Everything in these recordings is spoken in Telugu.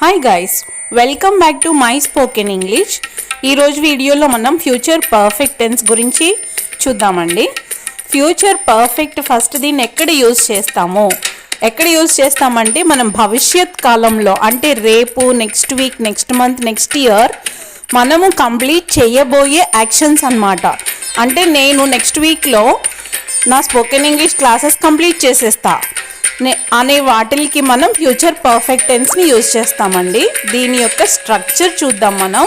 Hi guys, welcome back to my spoken English. ఈరోజు వీడియోలో మనం ఫ్యూచర్ పర్ఫెక్ట్ టెన్స్ గురించి చూద్దామండి. ఫ్యూచర్ పర్ఫెక్ట్ ఫస్ట్ దీన్ని ఎక్కడ యూజ్ చేస్తామంటే మనం భవిష్యత్ కాలంలో అంటే రేపు, next week, next month, next year మనము కంప్లీట్ చేయబోయే యాక్షన్స్ అన్నమాట. అంటే నేను నెక్స్ట్ వీక్లో నా స్పోకెన్ ఇంగ్లీష్ క్లాసెస్ కంప్లీట్ చేసేస్తా అనే వాటికి మనం ఫ్యూచర్ పర్ఫెక్ట్ టెన్స్ని యూజ్ చేస్తామండి. దీని యొక్క స్ట్రక్చర్ చూద్దాం మనం.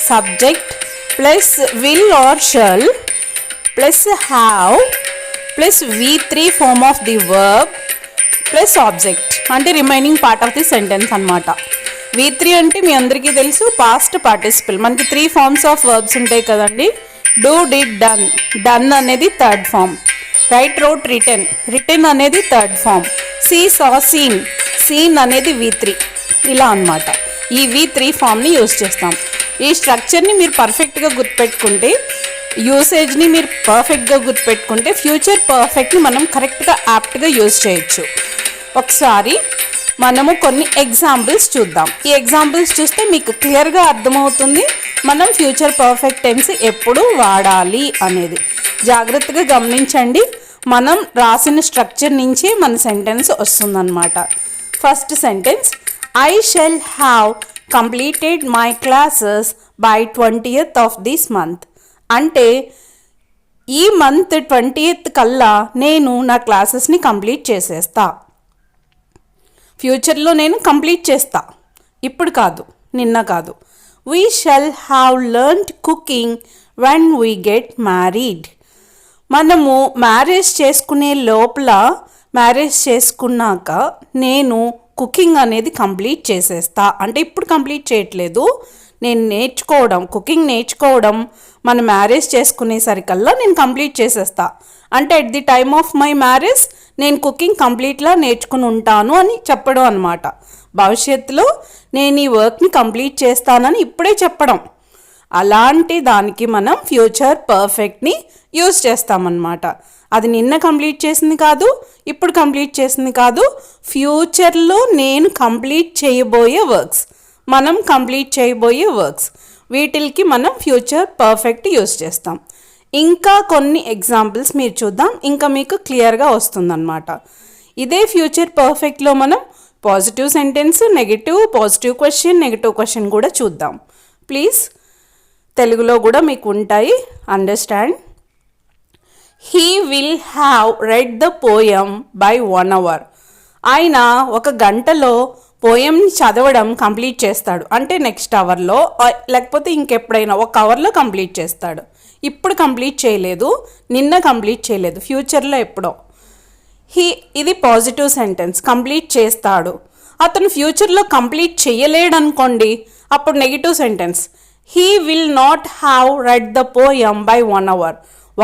Subject plus will or shall plus have plus V3 form of the verb plus object అంటే remaining part of the sentence అనమాట. V3 అంటే మీ అందరికీ తెలుసు పాస్ట్ పార్టిసిపల్. మనకి 3 ఫార్మ్స్ ఆఫ్ వర్బ్స్ ఉంటాయి కదండి. Do, did, done. డన్ అనేది third form. Write, wrote, written. Written అనేది third form. See, saw, seen. Seen అనేది V3. ఇలా అన్నమాట. ఈ V3 ఫామ్ని యూజ్ చేస్తాం. ఈ స్ట్రక్చర్ని మీరు పర్ఫెక్ట్గా గుర్తుపెట్టుకుంటే, యూసేజ్ని మీరు పర్ఫెక్ట్గా గుర్తుపెట్టుకుంటే ఫ్యూచర్ పర్ఫెక్ట్ని మనం కరెక్ట్గా యాప్ట్గా యూజ్ చేయొచ్చు. ఒకసారి మనము కొన్ని ఎగ్జాంపుల్స్ చూద్దాం. ఈ ఎగ్జాంపుల్స్ చూస్తే మీకు క్లియర్గా అర్థమవుతుంది మనం ఫ్యూచర్ పర్ఫెక్ట్ టెన్స్ ఎప్పుడు వాడాలి అనేది. జాగ్రత్తగా గమనించండి. మనం రాసిన స్ట్రక్చర్ నుంచి మన సెంటెన్స్ వస్తుందన్నమాట. First sentence, I shall have completed my classes by 20th of this month. అంటే ఈ మంత్ 20th కల్లా నేను నా క్లాసెస్ని కంప్లీట్ చేసేస్తా. ఫ్యూచర్లో నేను కంప్లీట్ చేస్తా, ఇప్పుడు కాదు, నిన్న కాదు. We shall have learned cooking when we get married. మనము మ్యారేజ్ చేసుకునే లోపల, మ్యారేజ్ చేసుకున్నాక నేను కుకింగ్ అనేది కంప్లీట్ చేసేస్తా. అంటే ఇప్పుడు కంప్లీట్ చేయట్లేదు, నేను నేర్చుకోవడం, కుకింగ్ నేర్చుకోవడం మన మ్యారేజ్ చేసుకునేసరికల్లా నేను కంప్లీట్ చేసేస్తా. అంటే at the time of my marriage నేను కుకింగ్ కంప్లీట్లా నేర్చుకుని ఉంటాను అని చెప్పడం అనమాట. భవిష్యత్తులో నేను ఈ వర్క్ని కంప్లీట్ చేస్తానని ఇప్పుడే చెప్పడం. అలాంటి దానికి మనం ఫ్యూచర్ పర్ఫెక్ట్ని యూజ్ చేస్తామన్నమాట. అది నిన్న కంప్లీట్ చేసింది కాదు, ఇప్పుడు కంప్లీట్ చేసింది కాదు, ఫ్యూచర్లో నేను కంప్లీట్ చేయబోయే వర్క్స్, మనం కంప్లీట్ చేయబోయే వర్క్స్, వీటికి మనం ఫ్యూచర్ పర్ఫెక్ట్ యూజ్ చేస్తాం. ఇంకా కొన్ని ఎగ్జాంపుల్స్ మీరు చూద్దాం, ఇంకా మీకు క్లియర్గా వస్తుందన్నమాట. ఇదే ఫ్యూచర్ పర్ఫెక్ట్లో మనం positive sentence, negative, positive question, negative question కూడా చూద్దాం. ప్లీజ్ తెలుగులో కూడా మీకు ఉంటాయి, understand. He will have read the poem by 1 hour. ఆయన 1 గంటలో పోయంని చదవడం కంప్లీట్ చేస్తాడు. అంటే నెక్స్ట్ అవర్లో, లేకపోతే ఇంకెప్పుడైనా 1 అవర్లో కంప్లీట్ చేస్తాడు. ఇప్పుడు కంప్లీట్ చేయలేదు, నిన్న కంప్లీట్ చేయలేదు, ఫ్యూచర్లో ఎప్పుడో. ఇది పాజిటివ్ సెంటెన్స్, కంప్లీట్ చేస్తాడు. అతను ఫ్యూచర్లో కంప్లీట్ చేయలేడనుకోండి, అప్పుడు negative sentence, he will not have read the poem by 1 hour.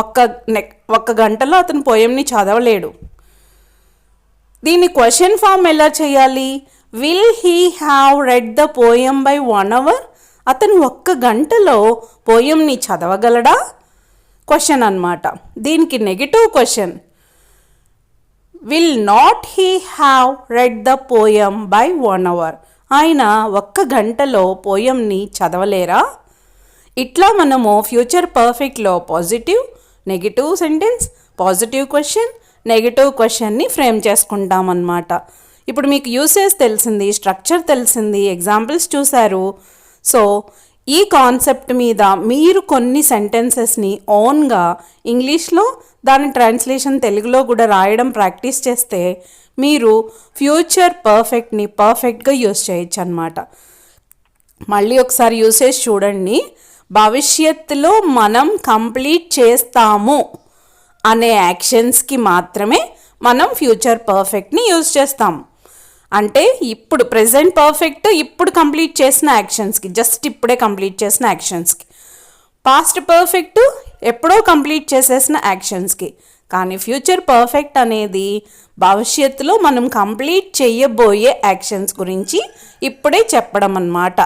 1 గంటలో అతను పోయంని చదవలేడు. దీని క్వశ్చన్ ఫామ్ ఎలా చేయాలి? Will he have read the poem by 1 hour? అతను 1 గంటలో పోయంని చదవగలడా? క్వశ్చన్ అన్నమాట. దీనికి negative question, will not he have read the poem by 1 hour? ఆయన 1 గంటలో పోయంని చదవలేరా? ఇట్లా మనము ఫ్యూచర్ పర్ఫెక్ట్లో positive, negative sentence, positive question, negative క్వశ్చన్ని ఫ్రేమ్ చేసుకుంటామన్నమాట. ఇప్పుడు మీకు యూసేజ్ తెలిసింది, స్ట్రక్చర్ తెలిసింది, ఎగ్జాంపుల్స్ చూశారు. సో ఈ కాన్సెప్ట్ మీద మీరు కొన్ని సెంటెన్సెస్ని ఓన్గా ఇంగ్లీష్లో, దాని ట్రాన్స్లేషన్ తెలుగులో కూడా రాయడం ప్రాక్టీస్ చేస్తే మీరు ఫ్యూచర్ పర్ఫెక్ట్ని పర్ఫెక్ట్గా యూజ్ చేయొచ్చు అన్నమాట. మళ్ళీ ఒకసారి యూసేజ్ చూడండి. భవిష్యత్తులో మనం కంప్లీట్ చేస్తాము అనే యాక్షన్స్కి మాత్రమే మనం ఫ్యూచర్ పర్ఫెక్ట్ని యూజ్ చేస్తాం. అంటే ఇప్పుడు ప్రెజెంట్ పర్ఫెక్ట్ ఇప్పుడు కంప్లీట్ చేసిన యాక్షన్స్కి, జస్ట్ ఇప్పుడే కంప్లీట్ చేసిన యాక్షన్స్కి. పాస్ట్ పర్ఫెక్ట్ ఎప్పుడో కంప్లీట్ చేసేసిన యాక్షన్స్కి. కానీ ఫ్యూచర్ పర్ఫెక్ట్ అనేది భవిష్యత్తులో మనం కంప్లీట్ చేయబోయే యాక్షన్స్ గురించి ఇప్పుడే చెప్పడం అన్నమాట.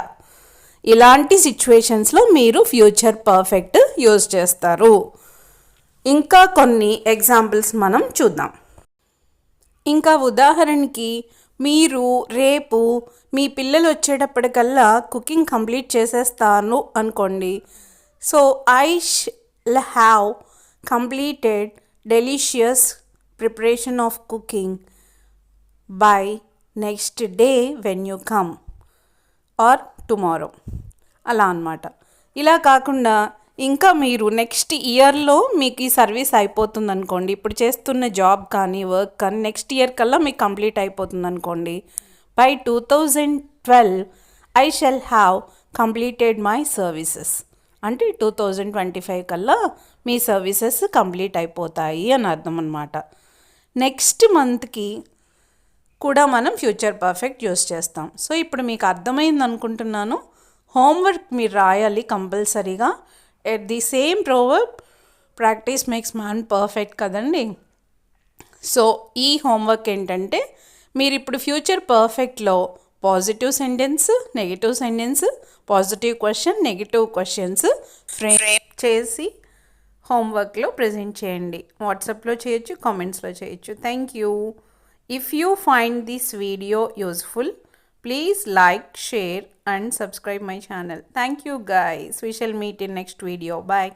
ఇలాంటి సిచ్యువేషన్స్లో మీరు ఫ్యూచర్ పర్ఫెక్ట్ యూజ్ చేస్తారు. ఇంకా కొన్ని ఎగ్జాంపుల్స్ మనం చూద్దాం. ఇంకా ఉదాహరణకి మీరు రేపు మీ పిల్లలు వచ్చేటప్పటికల్లా కుకింగ్ కంప్లీట్ చేసేస్తాను అనుకోండి. So I shall have completed delicious preparation of cooking by next day when you come or tomorrow, అలా అన్నమాట. ఇలా కాకుండా ఇంకా మీరు నెక్స్ట్ ఇయర్లో మీకు ఈ సర్వీస్ అయిపోతుంది అనుకోండి, ఇప్పుడు చేస్తున్న జాబ్ కానీ వర్క్ కానీ నెక్స్ట్ ఇయర్ కల్లా మీకు కంప్లీట్ అయిపోతుంది అనుకోండి. By 2012 I shall have completed my services అంటే 2025 కల్లా మీ సర్వీసెస్ కంప్లీట్ అయిపోతాయి అని అర్థం అన్నమాట. నెక్స్ట్ మంత్కి కూడా మనం ఫ్యూచర్ పర్ఫెక్ట్ యూస్ చేస్తాం. సో ఇప్పుడు మీకు అర్థమైంది అనుకుంటున్నాను. హోంవర్క్ మీరు రాయాలి కంపల్సరీగా. At the same proverb practice makes man perfect కదండి. సో ఈ హోంవర్క్ ఏంటంటే మీరు ఇప్పుడు ఫ్యూచర్ పర్ఫెక్ట్లో positive sentence, negative sentence, positive question, negative questions frame చేసి హోంవర్క్లో ప్రజెంట్ చేయండి. వాట్సాప్లో చేయొచ్చు, కామెంట్స్లో చేయొచ్చు. Thank you. If you find this video useful, please like, share and subscribe my channel. Thank you guys. We shall meet in next video. Bye.